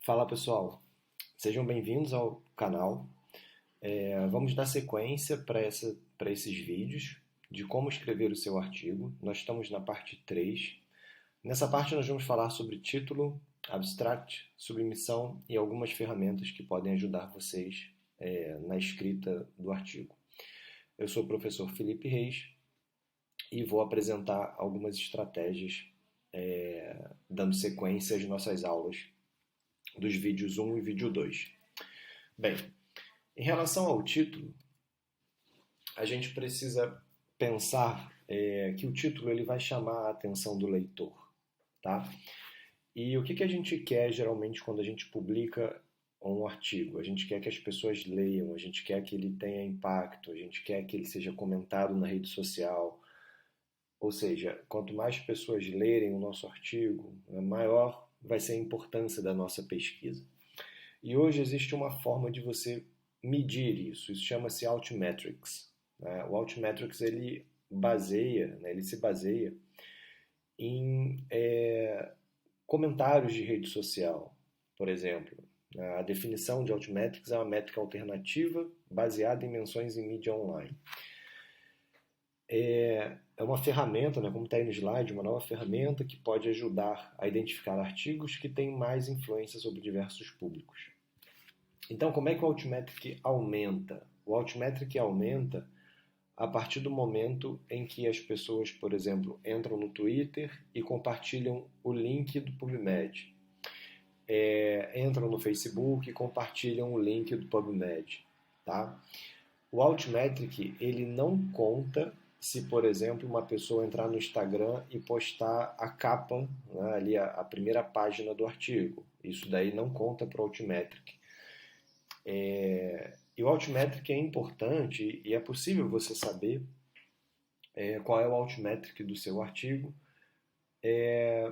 Fala pessoal, sejam bem-vindos ao canal. Vamos dar sequência para esses vídeos de como escrever o seu artigo. Nós estamos na parte 3. Nessa parte nós vamos falar sobre título, abstract, submissão e algumas ferramentas que podem ajudar vocês na escrita do artigo. Eu sou o professor Felipe Reis e vou apresentar algumas estratégias dando sequência às nossas aulas dos vídeos 1 e vídeo 2. Bem, em relação ao título, a gente precisa pensar que o título ele vai chamar a atenção do leitor, tá? E o que a gente quer geralmente quando a gente publica um artigo? A gente quer que as pessoas leiam, a gente quer que ele tenha impacto, a gente quer que ele seja comentado na rede social. Ou seja, quanto mais pessoas lerem o nosso artigo, maior vai ser a importância da nossa pesquisa. E hoje existe uma forma de você medir isso. Isso chama-se Altmetrics. O Altmetrics ele se baseia em comentários de rede social, por exemplo. A definição de Altmetrics é uma métrica alternativa baseada em menções em mídia online. É uma ferramenta, como está aí no slide, uma nova ferramenta que pode ajudar a identificar artigos que têm mais influência sobre diversos públicos. Então, como é que o Altmetric aumenta? O Altmetric aumenta a partir do momento em que as pessoas, por exemplo, entram no Twitter e compartilham o link do PubMed. Entram no Facebook e compartilham o link do PubMed. Tá? O Altmetric ele não conta se, por exemplo, uma pessoa entrar no Instagram e postar a capa, ali a primeira página do artigo. Isso daí não conta para o Altmetric. E o Altmetric é importante e é possível você saber qual é o Altmetric do seu artigo e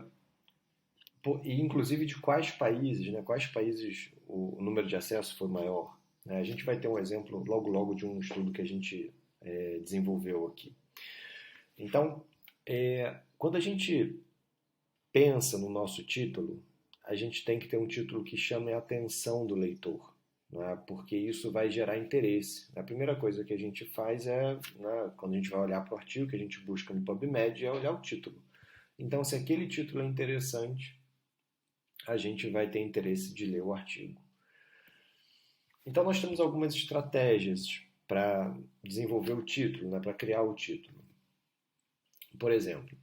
inclusive de quais países o número de acesso foi maior. A gente vai ter um exemplo logo de um estudo que a gente desenvolveu aqui. Então, quando a gente pensa no nosso título, a gente tem que ter um título que chame a atenção do leitor, porque isso vai gerar interesse. A primeira coisa que a gente faz quando a gente vai olhar para o artigo, que a gente busca no PubMed, é olhar o título. Então, se aquele título é interessante, a gente vai ter interesse de ler o artigo. Então, nós temos algumas estratégias para desenvolver o título, para criar o título. Por exemplo,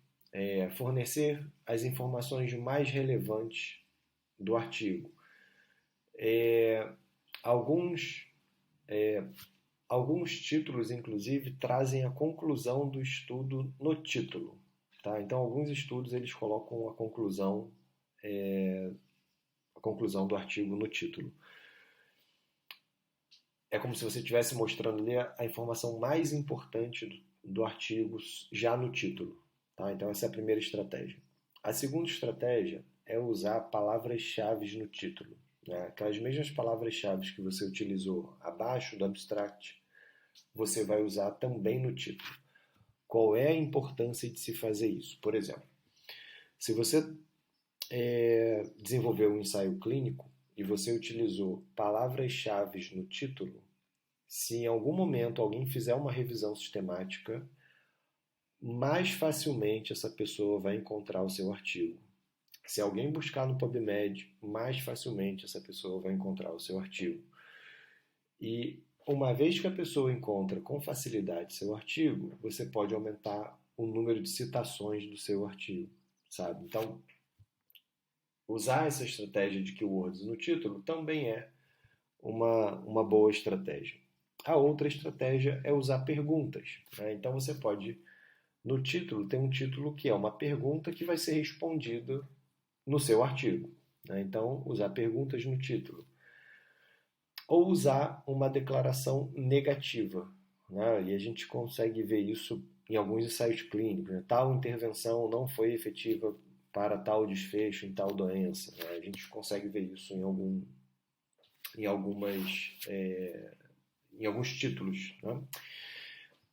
fornecer as informações mais relevantes do artigo. Alguns títulos, inclusive, trazem a conclusão do estudo no título. Tá? Então, alguns estudos eles colocam a conclusão do artigo no título. É como se você estivesse mostrando ali a informação mais importante do artigo já no título. Tá? Então, essa é a primeira estratégia. A segunda estratégia é usar palavras-chave no título. Aquelas mesmas palavras-chave que você utilizou abaixo do abstract, você vai usar também no título. Qual é a importância de se fazer isso? Por exemplo, se você desenvolveu um ensaio clínico e você utilizou palavras-chave no título, se em algum momento alguém fizer uma revisão sistemática, mais facilmente essa pessoa vai encontrar o seu artigo. Se alguém buscar no PubMed, mais facilmente essa pessoa vai encontrar o seu artigo. E uma vez que a pessoa encontra com facilidade seu artigo, você pode aumentar o número de citações do seu artigo, sabe? Então, usar essa estratégia de keywords no título também é uma boa estratégia. A outra estratégia é usar perguntas. Então, você pode, no título, ter um título que é uma pergunta que vai ser respondida no seu artigo. Então, usar perguntas no título. Ou usar uma declaração negativa. E a gente consegue ver isso em alguns ensaios clínicos. Tal intervenção não foi efetiva para tal desfecho em tal doença. A gente consegue ver isso em alguns títulos.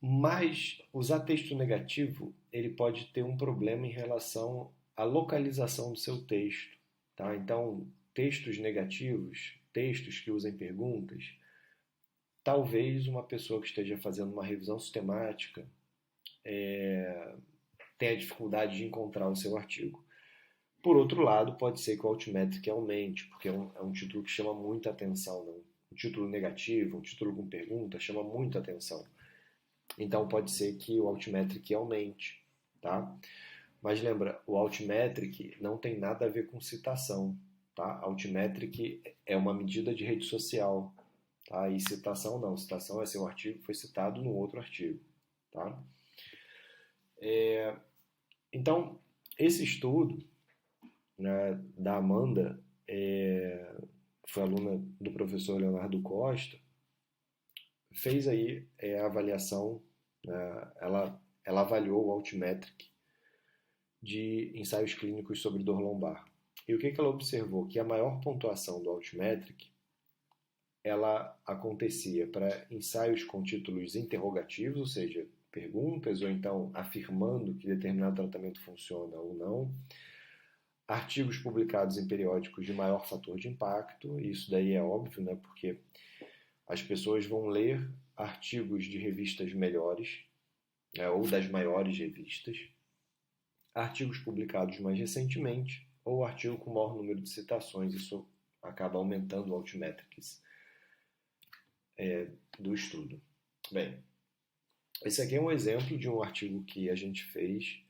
Mas usar texto negativo ele pode ter um problema em relação à localização do seu texto. Tá? Então, textos negativos, textos que usem perguntas, talvez uma pessoa que esteja fazendo uma revisão sistemática tenha dificuldade de encontrar o seu artigo. Por outro lado, pode ser que o Altmetric aumente, porque é um título que chama muita atenção. Né? Um título negativo, um título com pergunta, chama muita atenção. Então pode ser que o Altmetric aumente. Tá? Mas lembra, o Altmetric não tem nada a ver com citação. Tá? Altmetric é uma medida de rede social. Tá? E citação não. Citação é se o artigo foi citado no outro artigo. Tá? Então, esse estudo, né, da Amanda, que foi aluna do professor Leonardo Costa, fez aí a avaliação, né, ela avaliou o Altmetric de ensaios clínicos sobre dor lombar. E o que ela observou? Que a maior pontuação do Altmetric ela acontecia para ensaios com títulos interrogativos, ou seja, perguntas, ou então afirmando que determinado tratamento funciona ou não, artigos publicados em periódicos de maior fator de impacto, isso daí é óbvio, né, porque as pessoas vão ler artigos de revistas melhores, né, ou das maiores revistas, artigos publicados mais recentemente, ou artigo com maior número de citações, isso acaba aumentando o Altmetrics do estudo. Bem, esse aqui é um exemplo de um artigo que a gente fez.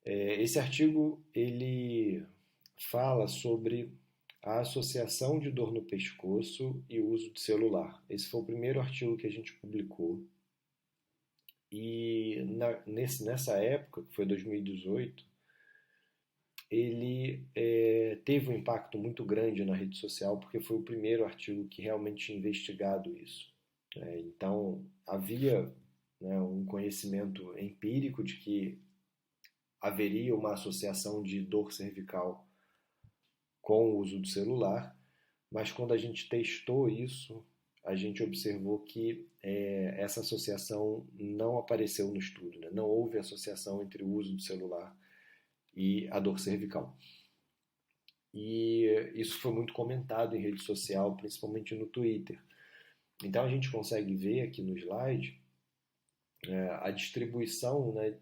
Esse artigo ele fala sobre a associação de dor no pescoço e o uso de celular. Esse foi o primeiro artigo que a gente publicou. E nessa época, que foi 2018, ele teve um impacto muito grande na rede social, porque foi o primeiro artigo que realmente tinha investigado isso. Então, havia, né, um conhecimento empírico de que haveria uma associação de dor cervical com o uso do celular, mas quando a gente testou isso, a gente observou que essa associação não apareceu no estudo, né? Não houve associação entre o uso do celular e a dor cervical. E isso foi muito comentado em rede social, principalmente no Twitter. Então a gente consegue ver aqui no slide a distribuição, né,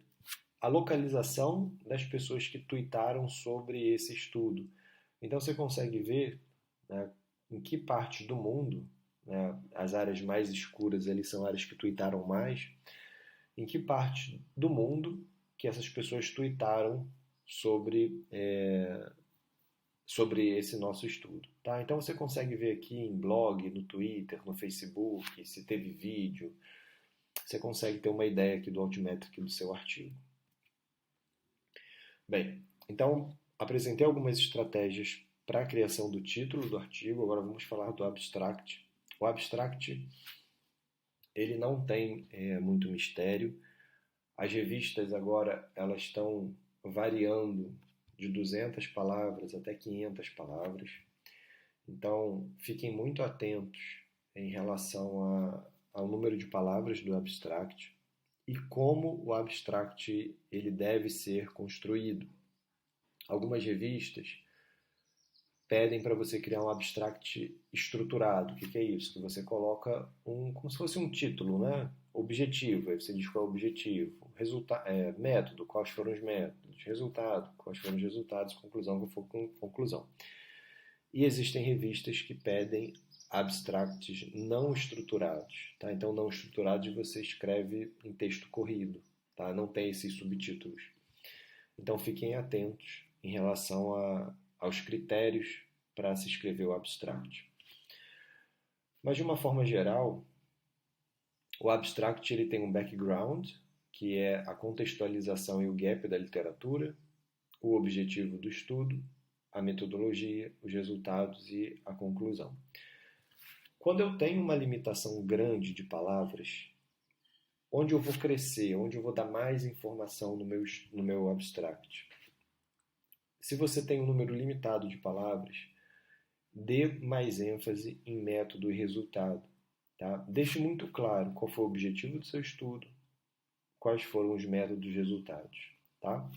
a localização das pessoas que tuitaram sobre esse estudo. Então você consegue ver, né, em que parte do mundo, né, as áreas mais escuras ali são áreas que tuitaram mais, em que parte do mundo que essas pessoas tuitaram sobre esse nosso estudo. Tá? Então você consegue ver aqui em blog, no Twitter, no Facebook, se teve vídeo, você consegue ter uma ideia aqui do Altmetric do seu artigo. Bem, então apresentei algumas estratégias para a criação do título do artigo, agora vamos falar do abstract. O abstract ele não tem muito mistério. As revistas agora elas estão variando de 200 palavras até 500 palavras. Então, fiquem muito atentos em relação ao número de palavras do abstract e como o abstract ele deve ser construído. Algumas revistas pedem para você criar um abstract estruturado. O que é isso? Que você coloca como se fosse um título, né? Objetivo, aí você diz qual é o objetivo. Método, quais foram os métodos. Resultado, quais foram os resultados. Conclusão, qual foi a conclusão. E existem revistas que pedem abstracts não estruturados. Tá? Então, não estruturados você escreve em texto corrido. Tá? Não tem esses subtítulos. Então, fiquem atentos em relação aos critérios para se escrever o abstract. Mas, de uma forma geral, o abstract ele tem um background, que é a contextualização e o gap da literatura, o objetivo do estudo, a metodologia, os resultados e a conclusão. Quando eu tenho uma limitação grande de palavras, onde eu vou crescer, onde eu vou dar mais informação no meu abstract? Se você tem um número limitado de palavras, dê mais ênfase em método e resultado. Tá? Deixe muito claro qual foi o objetivo do seu estudo, quais foram os métodos e resultados. Tá?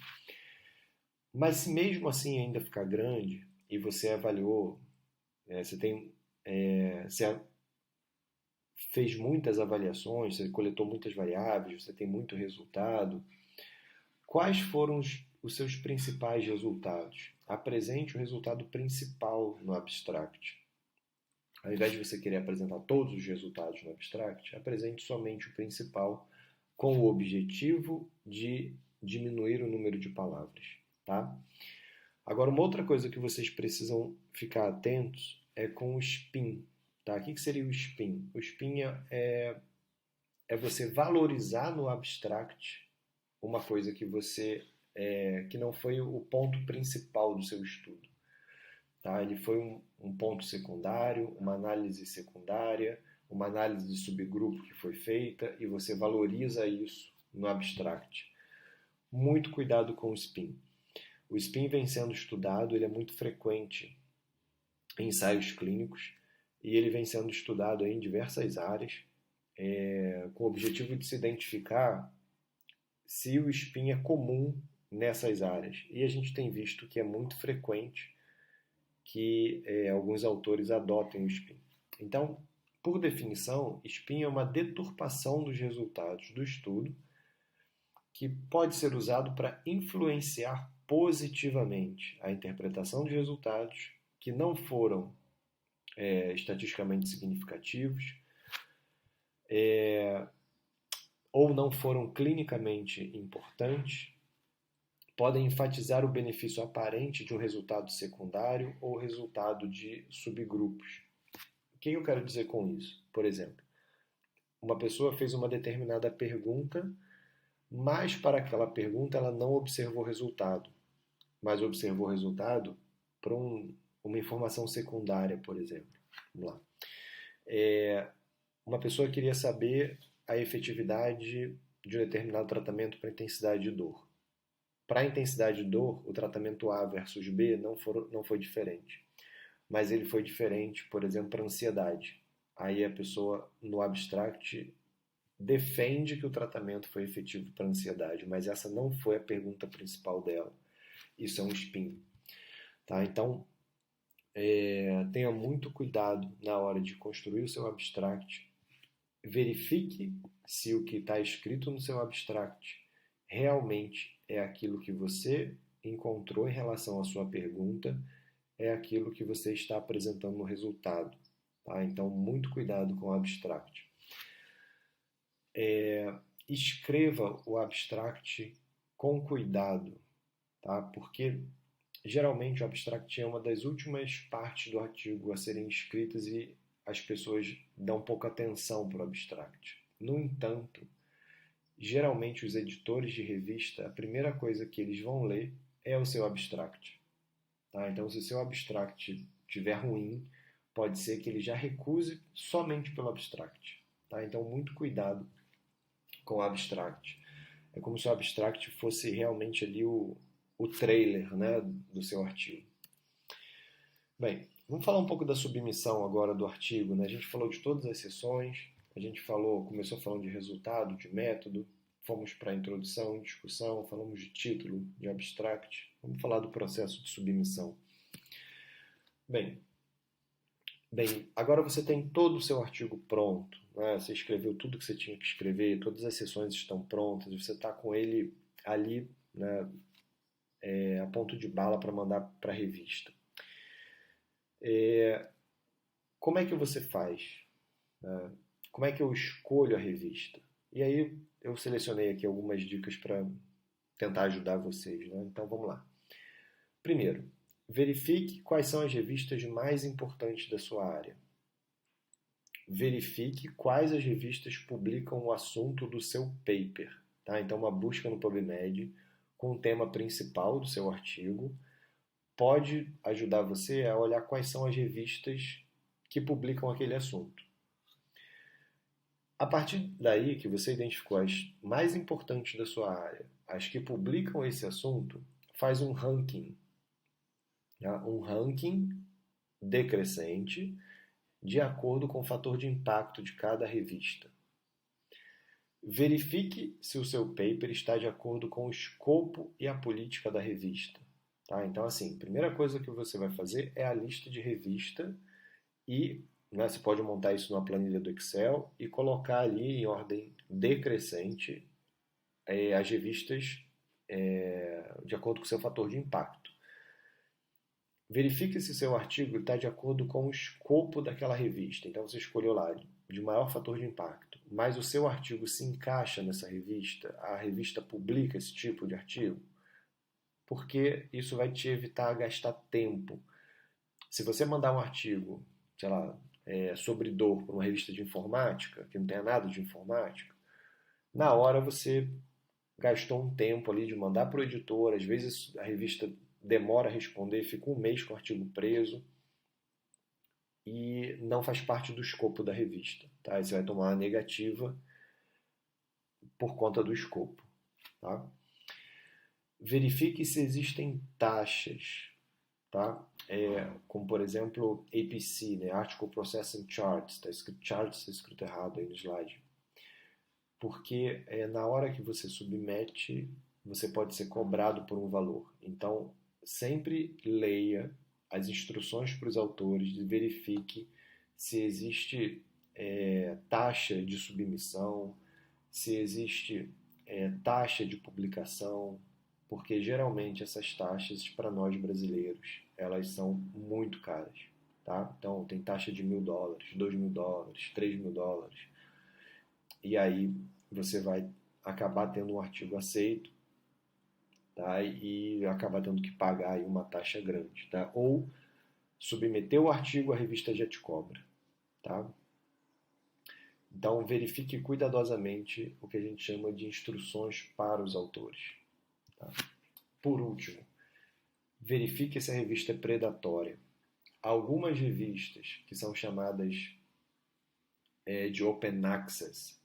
Mas se mesmo assim ainda ficar grande, e você avaliou, você fez muitas avaliações, você coletou muitas variáveis, você tem muito resultado. Quais foram os seus principais resultados? Apresente o resultado principal no abstract. Ao invés de você querer apresentar todos os resultados no abstract, apresente somente o principal com o objetivo de diminuir o número de palavras, tá? Agora, uma outra coisa que vocês precisam ficar atentos é com o spin, tá? O que seria o spin? O spin é você valorizar no abstract uma coisa que não foi o ponto principal do seu estudo. Tá? Ele foi um ponto secundário, uma análise secundária, uma análise de subgrupo que foi feita e você valoriza isso no abstract. Muito cuidado com o spin. O spin vem sendo estudado, ele é muito frequente em ensaios clínicos e ele vem sendo estudado em diversas áreas com o objetivo de se identificar se o spin é comum nessas áreas. E a gente tem visto que é muito frequente que alguns autores adotem o spin. Então, por definição, spin é uma deturpação dos resultados do estudo que pode ser usado para influenciar positivamente a interpretação de resultados que não foram estatisticamente significativos ou não foram clinicamente importantes, podem enfatizar o benefício aparente de um resultado secundário ou resultado de subgrupos. O que eu quero dizer com isso? Por exemplo, uma pessoa fez uma determinada pergunta, mas para aquela pergunta ela não observou o resultado, mas observou o resultado para uma informação secundária, por exemplo. Vamos lá. Uma pessoa queria saber a efetividade de um determinado tratamento para intensidade de dor. Para a intensidade de dor, o tratamento A versus B não foi diferente. Mas ele foi diferente, por exemplo, para a ansiedade. Aí a pessoa, no abstract, defende que o tratamento foi efetivo para a ansiedade, mas essa não foi a pergunta principal dela. Isso é um spin. Tá? Então, tenha muito cuidado na hora de construir o seu abstract. Verifique se o que está escrito no seu abstract realmente é aquilo que você encontrou em relação à sua pergunta, é aquilo que você está apresentando no resultado. Tá? Então, muito cuidado com o abstract. Escreva o abstract com cuidado, tá? Porque geralmente o abstract é uma das últimas partes do artigo a serem escritas e as pessoas dão pouca atenção para o abstract. No entanto, geralmente os editores de revista, a primeira coisa que eles vão ler é o seu abstract. Tá? Então, se o seu abstract estiver ruim, pode ser que ele já recuse somente pelo abstract. Tá? Então, muito cuidado com o abstract. É como se o abstract fosse realmente ali o trailer, né, do seu artigo. Bem, vamos falar um pouco da submissão agora do artigo. Né? A gente falou de todas as sessões, a gente começou falando de resultado, de método, fomos para a introdução, discussão, falamos de título, de abstract. Vamos falar do processo de submissão. Bem, agora você tem todo o seu artigo pronto. Né? Você escreveu tudo que você tinha que escrever, todas as sessões estão prontas, você está com ele ali, né, a ponto de bala para mandar para a revista. Como é que você faz? Como é que eu escolho a revista? E aí eu selecionei aqui algumas dicas para tentar ajudar vocês. Né? Então vamos lá. Primeiro, verifique quais são as revistas mais importantes da sua área. Verifique quais as revistas publicam o assunto do seu paper. Tá? Então uma busca no PubMed com o tema principal do seu artigo pode ajudar você a olhar quais são as revistas que publicam aquele assunto. A partir daí que você identificou as mais importantes da sua área, as que publicam esse assunto, faz um ranking. Tá? Um ranking decrescente de acordo com o fator de impacto de cada revista. Verifique se o seu paper está de acordo com o escopo e a política da revista. Tá? Então, assim, a primeira coisa que você vai fazer é a lista de revista e, né, você pode montar isso numa planilha do Excel e colocar ali em ordem decrescente as revistas de acordo com o seu fator de impacto. Verifique se seu artigo está de acordo com o escopo daquela revista. Então você escolheu lá de maior fator de impacto, mas o seu artigo se encaixa nessa revista, a revista publica esse tipo de artigo, porque isso vai te evitar gastar tempo. Se você mandar um artigo, sei lá, sobre dor para uma revista de informática, que não tenha nada de informática, na hora você gastou um tempo ali de mandar para o editor, às vezes a revista demora a responder, fica um mês com o artigo preso e não faz parte do escopo da revista. Tá? Aí você vai tomar uma negativa por conta do escopo. Tá? Verifique se existem taxas, tá? Como por exemplo APC, né? Article Processing Charts, charts está escrito errado aí no slide. Porque na hora que você submete, você pode ser cobrado por um valor. Então, sempre leia as instruções para os autores e verifique se existe taxa de submissão, se existe taxa de publicação, porque geralmente essas taxas para nós brasileiros elas são muito caras, tá? Então tem taxa de $1.000, $2.000, $3.000 e aí você vai acabar tendo um artigo aceito, tá? E acabar tendo que pagar aí uma taxa grande, tá? Ou submeter o artigo, a revista já te cobra, tá? Então verifique cuidadosamente o que a gente chama de instruções para os autores. Tá? Por último, verifique se a revista é predatória. Algumas revistas que são chamadas de Open Access,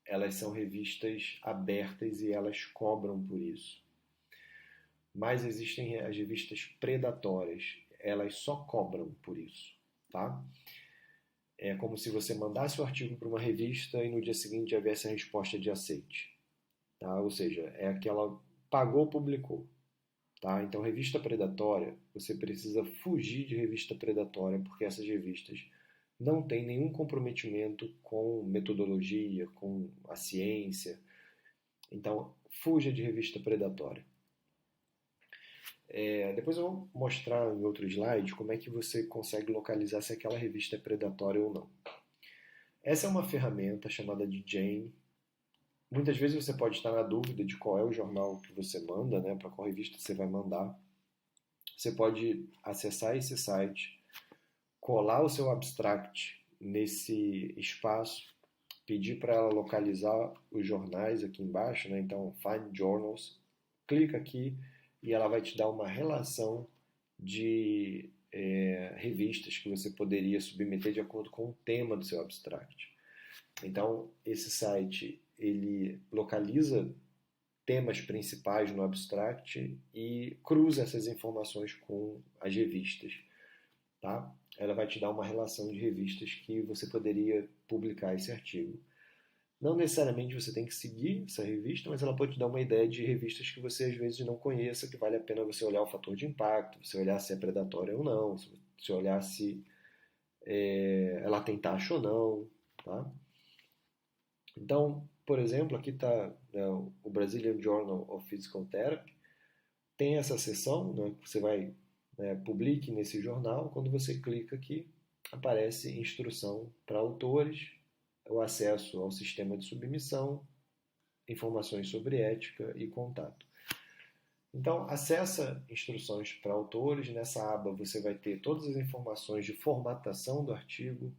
elas são revistas abertas e elas cobram por isso. Mas existem as revistas predatórias, elas só cobram por isso. Tá? É como se você mandasse o artigo para uma revista e no dia seguinte já viesse a resposta de aceite. Tá? Ou seja, é aquela pagou, publicou. Tá? Então, revista predatória, você precisa fugir de revista predatória, porque essas revistas não têm nenhum comprometimento com metodologia, com a ciência. Então, fuja de revista predatória. Depois eu vou mostrar em outro slide como é que você consegue localizar se aquela revista é predatória ou não. Essa é uma ferramenta chamada de Jane. Muitas vezes você pode estar na dúvida de qual é o jornal que você manda, né, para qual revista você vai mandar. Você pode acessar esse site, colar o seu abstract nesse espaço, pedir para ela localizar os jornais aqui embaixo, né, então Find Journals, clica aqui e ela vai te dar uma relação de revistas que você poderia submeter de acordo com o tema do seu abstract. Então, esse site ele localiza temas principais no abstract e cruza essas informações com as revistas. Tá? Ela vai te dar uma relação de revistas que você poderia publicar esse artigo. Não necessariamente você tem que seguir essa revista, mas ela pode te dar uma ideia de revistas que você às vezes não conheça, que vale a pena você olhar o fator de impacto, você olhar se é predatória ou não, se olhar se ela tem taxa ou não. Tá? Então, por exemplo, aqui está o Brazilian Journal of Physical Therapy, tem essa seção, né, que você vai publique nesse jornal. Quando você clica aqui, aparece instrução para autores, o acesso ao sistema de submissão, informações sobre ética e contato. Então, acessa instruções para autores. Nessa aba você vai ter todas as informações de formatação do artigo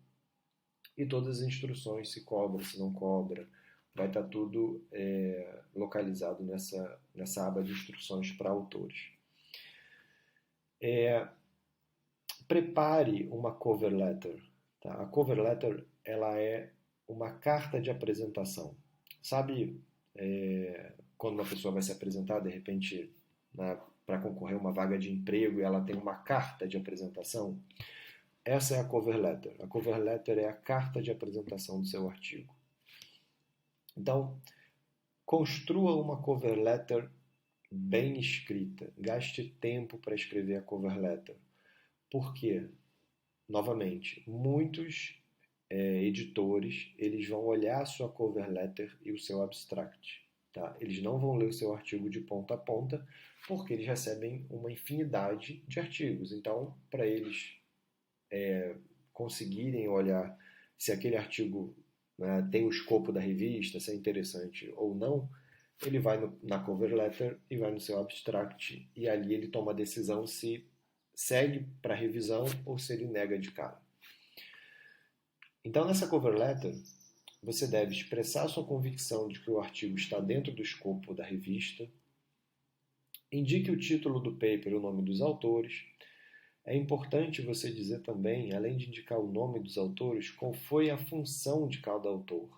e todas as instruções, se cobra, se não cobra. Vai estar tudo localizado nessa aba de instruções para autores. Prepare uma cover letter. Tá? A cover letter ela é uma carta de apresentação. Sabe quando uma pessoa vai se apresentar, de repente, para concorrer a uma vaga de emprego e ela tem uma carta de apresentação? Essa é a cover letter. A cover letter é a carta de apresentação do seu artigo. Então, construa uma cover letter bem escrita. Gaste tempo para escrever a cover letter. Por quê? Novamente, muitos editores, eles vão olhar a sua cover letter e o seu abstract. Tá? Eles não vão ler o seu artigo de ponta a ponta, porque eles recebem uma infinidade de artigos. Então, para eles conseguirem olhar se aquele artigo, né, tem o escopo da revista, se é interessante ou não, ele vai na cover letter e vai no seu abstract, e ali ele toma a decisão se segue para revisão ou se ele nega de cara. Então, nessa cover letter, você deve expressar sua convicção de que o artigo está dentro do escopo da revista, indique o título do paper e o nome dos autores. É importante você dizer também, além de indicar o nome dos autores, qual foi a função de cada autor.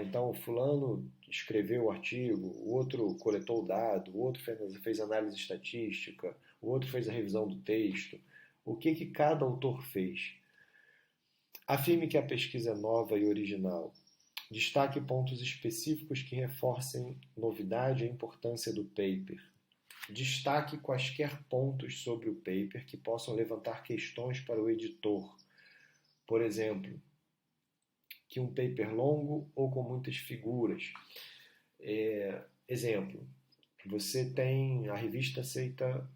Então, o fulano escreveu o artigo, o outro coletou o dado, o outro fez análise estatística, o outro fez a revisão do texto. O que cada autor fez? Afirme que a pesquisa é nova e original. Destaque pontos específicos que reforcem novidade e a importância do paper. Destaque quaisquer pontos sobre o paper que possam levantar questões para o editor. Por exemplo, que um paper longo ou com muitas figuras. Exemplo, você tem, a revista aceita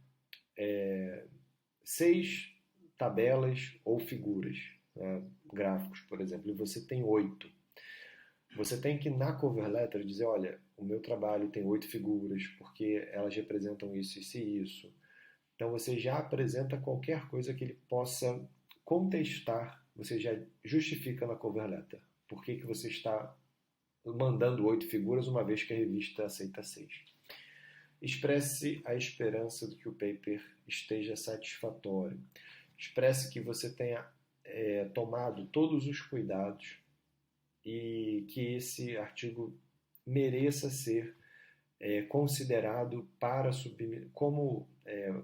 6 tabelas ou figuras, né, gráficos, por exemplo, e você tem 8. Você tem que, na cover letter, dizer, olha, o meu trabalho tem 8 figuras, porque elas representam isso, isso e isso. Então, você já apresenta qualquer coisa que ele possa contestar, você já justifica na cover letter. Por que você está mandando 8 figuras, uma vez que a revista aceita 6? Expresse a esperança de que o paper esteja satisfatório. Expresse que você tenha tomado todos os cuidados e que esse artigo mereça ser considerado para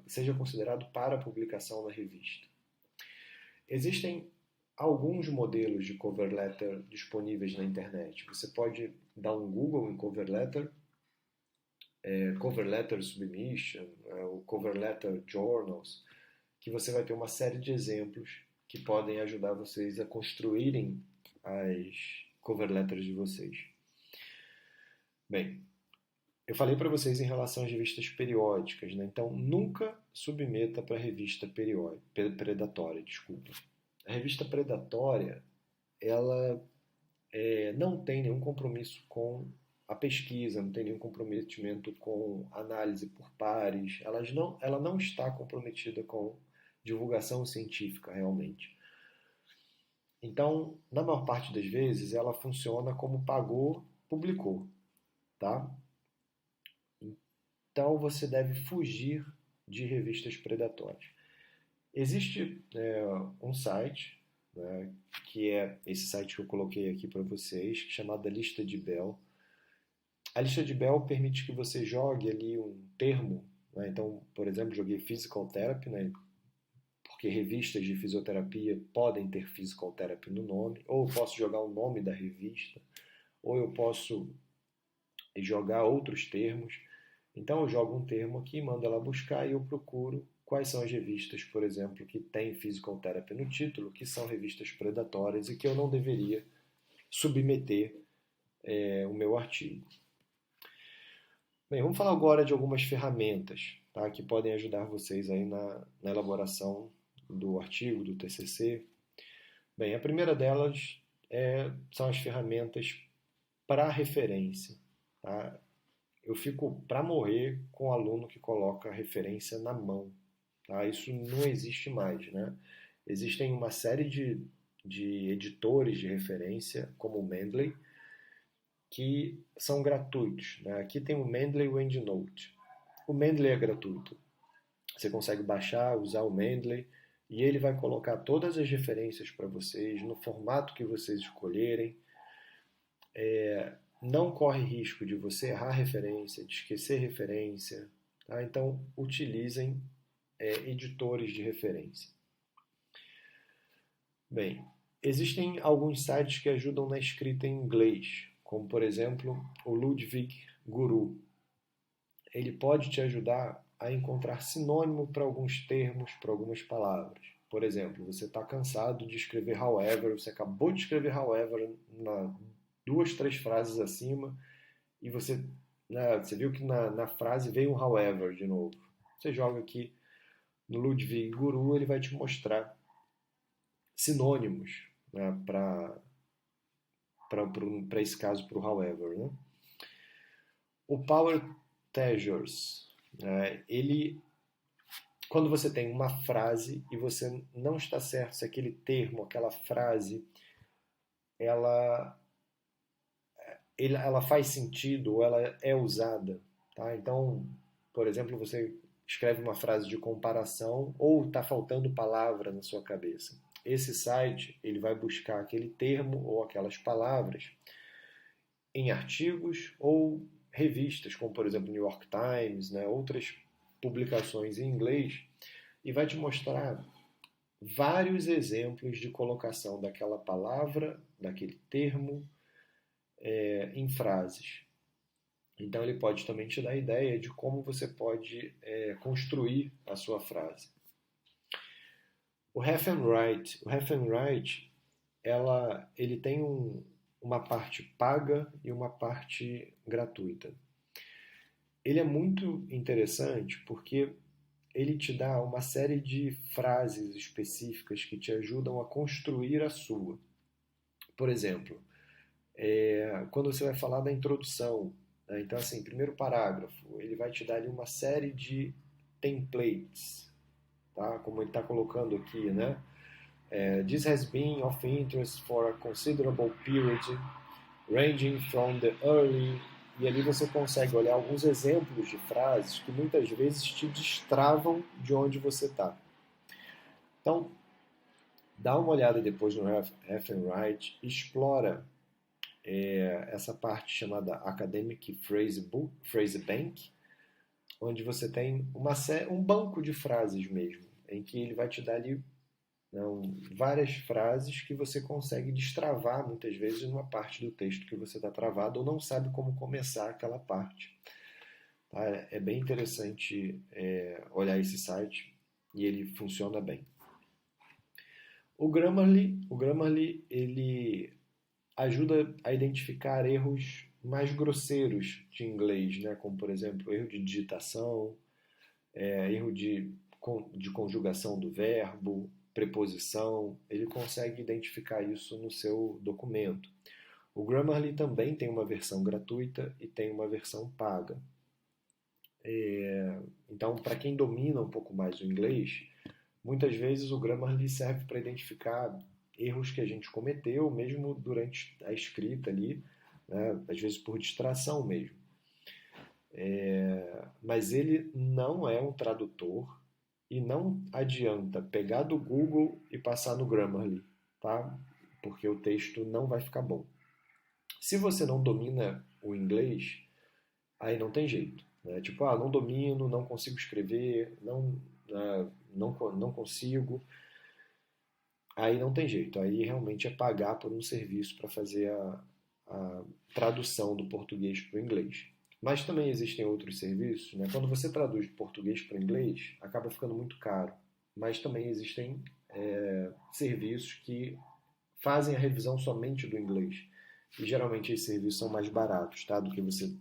seja considerado para publicação na revista. Existem alguns modelos de cover letter disponíveis na internet. Você pode dar um Google em cover letter, cover letter submission, ou cover letter journals, que você vai ter uma série de exemplos que podem ajudar vocês a construírem as cover letters de vocês. Bem, eu falei para vocês em relação às revistas periódicas, né? Então nunca submeta para a revista predatória, desculpa. A revista predatória, ela não tem nenhum compromisso com a pesquisa, não tem nenhum comprometimento com análise por pares, ela não está comprometida com divulgação científica realmente. Então, na maior parte das vezes, ela funciona como pagou, publicou, tá? Então, você deve fugir de revistas predatórias. Existe um site, né, que é esse site que eu coloquei aqui para vocês, chamado Lista de Bell. A Lista de Bell permite que você jogue ali um termo, né? Então, por exemplo, joguei Physical Therapy, né? Porque revistas de fisioterapia podem ter Physical Therapy no nome, ou eu posso jogar o nome da revista, ou eu posso jogar outros termos. Então eu jogo um termo aqui, mando ela buscar e eu procuro quais são as revistas, por exemplo, que têm Physical Therapy no título, que são revistas predatórias e que eu não deveria submeter o meu artigo. Bem, vamos falar agora de algumas ferramentas, tá, que podem ajudar vocês aí na elaboração do artigo, do TCC. Bem, a primeira delas são as ferramentas para referência. Tá? Eu fico para morrer com o aluno que coloca a referência na mão. Tá? Isso não existe mais. Né? Existem uma série de editores de referência, como o Mendeley, que são gratuitos. Né? Aqui tem o Mendeley e o EndNote. O Mendeley é gratuito. Você consegue baixar, usar o Mendeley, e ele vai colocar todas as referências para vocês, no formato que vocês escolherem. Não corre risco de você errar referência, de esquecer referência. Tá? Então, utilizem editores de referência. Bem, existem alguns sites que ajudam na escrita em inglês, como, por exemplo, o Ludwig Guru. ele pode te ajudar a encontrar sinônimo para alguns termos, para algumas palavras. Por exemplo, você está cansado de escrever however, você acabou de escrever however duas, três frases acima, e você viu que na frase veio um however de novo. Você joga aqui no Ludwig Guru, ele vai te mostrar sinônimos, né, para esse caso, para o however. Né? O Power Teasers, quando você tem uma frase e você não está certo se aquele termo, aquela frase, ela faz sentido ou ela é usada. Tá? Então, por exemplo, você escreve uma frase de comparação ou está faltando palavra na sua cabeça. Esse site ele vai buscar aquele termo ou aquelas palavras em artigos ou revistas, como por exemplo New York Times, né, outras publicações em inglês, e vai te mostrar vários exemplos de colocação daquela palavra, daquele termo, em frases. Então ele pode também te dar ideia de como você pode construir a sua frase. O Half and Right, ele tem uma parte paga e uma parte gratuita. Ele é muito interessante porque ele te dá uma série de frases específicas que te ajudam a construir a sua. Por exemplo, quando você vai falar da introdução, né? Então, assim, primeiro parágrafo, ele vai te dar ali uma série de templates, tá? Como ele está colocando aqui, né? This has been of interest for a considerable period, ranging from the early... E ali você consegue olhar alguns exemplos de frases que muitas vezes te destravam de onde você está. Então, dá uma olhada depois no Half and Right, explora essa parte chamada Academic Phrase Bank, onde você tem um banco de frases mesmo, em que ele vai te dar ali várias frases que você consegue destravar muitas vezes numa parte do texto que você está travado ou não sabe como começar aquela parte. Tá? É bem interessante olhar esse site e ele funciona bem. O Grammarly ele ajuda a identificar erros mais grosseiros de inglês, né? Como por exemplo erro de digitação, erro de conjugação do verbo, preposição, ele consegue identificar isso no seu documento. O Grammarly também tem uma versão gratuita e tem uma versão paga. Então, para quem domina um pouco mais o inglês, muitas vezes o Grammarly serve para identificar erros que a gente cometeu, mesmo durante a escrita ali, né? Às vezes por distração mesmo. Mas ele não é um tradutor, e não adianta pegar do Google e passar no Grammarly, tá? Porque o texto não vai ficar bom. Se você não domina o inglês, aí não tem jeito. Né? Tipo, não domino, não consigo escrever, não consigo. Aí não tem jeito. Aí realmente é pagar por um serviço para fazer a tradução do português para o inglês. Mas também existem outros serviços, né? Quando você traduz de português para inglês, acaba ficando muito caro. Mas também existem serviços que fazem a revisão somente do inglês. E geralmente esses serviços são mais baratos, tá? Do que você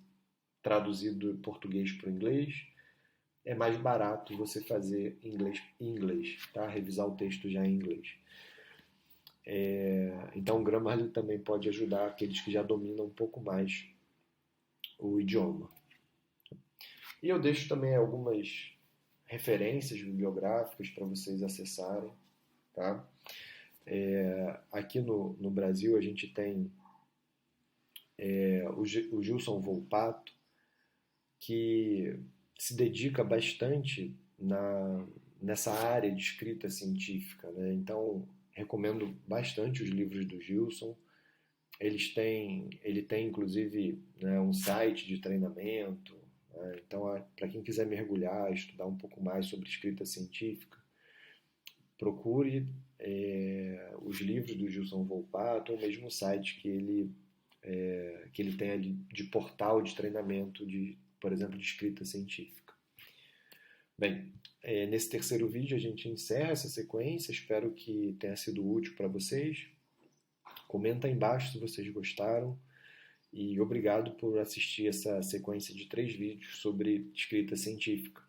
traduzir do português para o inglês. É mais barato você fazer inglês em inglês, tá? Revisar o texto já em inglês. Então o Grammarly também pode ajudar aqueles que já dominam um pouco mais o idioma. E eu deixo também algumas referências bibliográficas para vocês acessarem. Tá? Aqui no Brasil a gente tem o Gilson Volpato, que se dedica bastante nessa área de escrita científica. Né? Então, recomendo bastante os livros do Gilson. Ele tem inclusive, né, um site de treinamento. Né? Então, para quem quiser mergulhar, estudar um pouco mais sobre escrita científica, procure os livros do Gilson Volpato, ou mesmo o site que ele tem ali de portal de treinamento por exemplo, de escrita científica. Bem, nesse terceiro vídeo a gente encerra essa sequência, espero que tenha sido útil para vocês. Comenta aí embaixo se vocês gostaram e obrigado por assistir essa sequência de 3 vídeos sobre escrita científica.